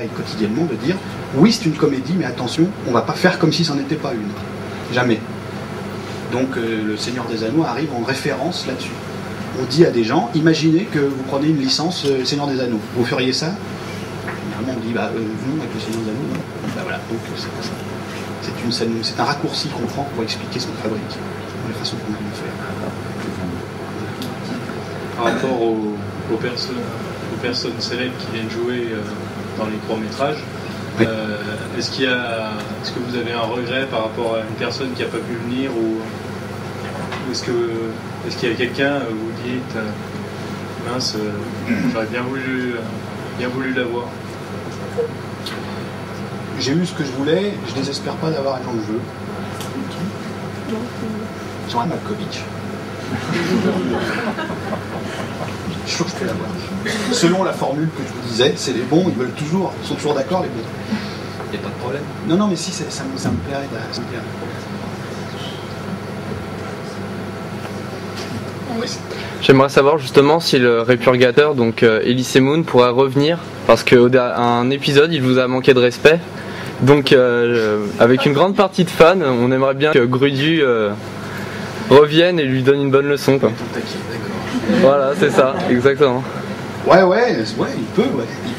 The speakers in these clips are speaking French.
quotidiennement de dire oui, c'est une comédie, mais attention, on va pas faire comme si c'en était pas une. Jamais. Donc le Seigneur des Anneaux arrive en référence là-dessus. On dit à des gens, imaginez que vous prenez une licence Seigneur des Anneaux. Vous feriez ça? Généralement on dit non, avec le Seigneur des Anneaux, non. Bah voilà, donc c'est pas ça. C'est un raccourci qu'on prend pour expliquer ce qu'on fabrique, la façon qu'on aime faire. Par rapport aux personnes célèbres qui viennent jouer dans les courts-métrages, oui. Est-ce que vous avez un regret par rapport à une personne qui n'a pas pu venir, ou est-ce qu'il y a quelqu'un où vous dites mince, j'aurais bien voulu la voir? J'ai eu ce que je voulais, je désespère pas d'avoir un genre de jeu. Jean Malkovich. Je suis sûr que je peux l'avoir. Selon la formule que je vous disais, c'est les bons, ils sont toujours d'accord, les bons. Il n'y a pas de problème. Non, mais si, ça me plairait. J'aimerais savoir justement si le Répurgateur, donc Elise Moon, pourrait revenir, parce qu'à un épisode, il vous a manqué de respect. Donc, avec une grande partie de fans, on aimerait bien que Grudu revienne et lui donne une bonne leçon, quoi. Voilà, c'est ça, exactement. Ouais, il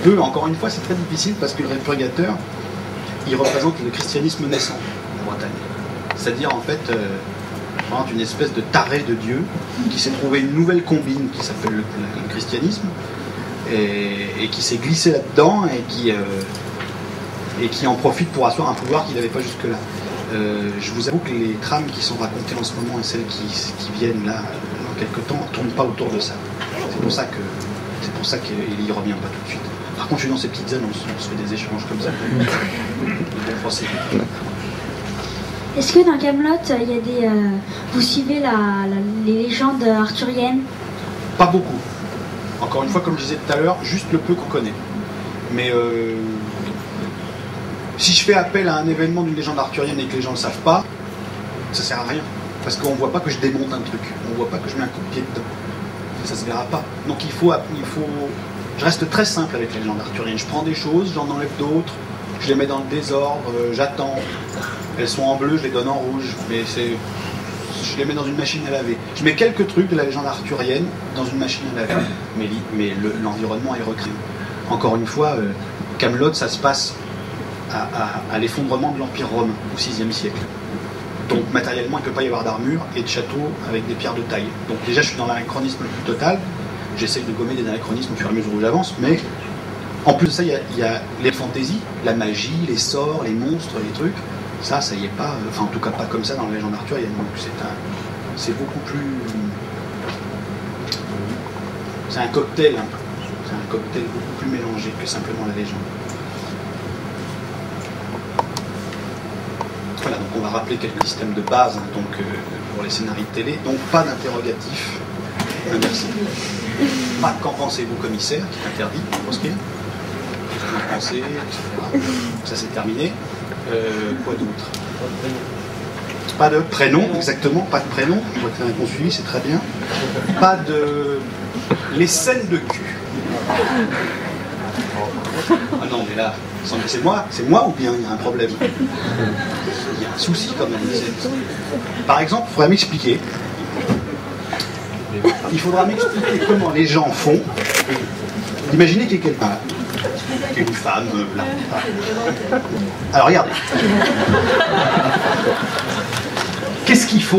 peut. Encore une fois, c'est très difficile parce que le Répurgateur, il représente le christianisme naissant en Bretagne. C'est-à-dire, en fait, une espèce de taré de Dieu qui s'est trouvé une nouvelle combine qui s'appelle le christianisme et qui s'est glissé là-dedans et qui en profite pour asseoir un pouvoir qu'il n'avait pas jusque-là. Je vous avoue que les trames qui sont racontées en ce moment et celles qui viennent là dans quelques temps ne tournent pas autour de ça. C'est pour ça qu'il y revient pas tout de suite. Par contre, je suis dans ces petites zones, on se fait des échanges comme ça. Est-ce que dans Kaamelott, il y a des vous suivez les légendes arthuriennes? Pas beaucoup. Encore une fois, comme je disais tout à l'heure, juste le peu qu'on connaît. Mais si je fais appel à un événement d'une légende arthurienne et que les gens ne le savent pas, ça sert à rien. Parce qu'on ne voit pas que je démonte un truc. On ne voit pas que je mets un coup de pied dedans. Ça se verra pas. Donc je reste très simple avec les légendes arthuriennes. Je prends des choses, j'en enlève d'autres, je les mets dans le désordre, j'attends. Elles sont en bleu, je les donne en rouge. Mais je les mets dans une machine à laver. Je mets quelques trucs de la légende arthurienne dans une machine à laver. Mais l'environnement est recréé. Encore une fois, Kaamelott, ça se passe à l'effondrement de l'Empire romain au VIe siècle. Donc matériellement, il ne peut pas y avoir d'armure et de château avec des pierres de taille. Donc déjà, je suis dans l'anachronisme le plus total. J'essaye de gommer des anachronismes au fur et à mesure où j'avance, mais en plus de ça, il y a les fantaisies, la magie, les sorts, les monstres, les trucs. Ça y est pas, en tout cas pas comme ça dans la légende arthurienne. Donc c'est beaucoup plus... C'est un cocktail un peu. C'est un cocktail beaucoup plus mélangé que simplement la légende. Voilà, donc on va rappeler quelques systèmes de base pour les scénarios de télé. Donc pas d'interrogatif inversé. Pas de qu'en pensez-vous commissaire, qui est interdit, proscrit. Qu'en pensez, etc. Ça c'est terminé. Quoi d'autre? Pas de prénom, exactement, pas de prénom. Je vois que c'est un réponse suivi, c'est très bien. Pas de... Les scènes de cul. Ah non, mais là, c'est moi ou bien il y a un problème? Il y a un souci quand même. Par exemple, il faudra m'expliquer. Il faudra m'expliquer comment les gens font. Imaginez qu'il y ait quelqu'un là. Une femme là. Alors regardez. Qu'est-ce qu'il faut?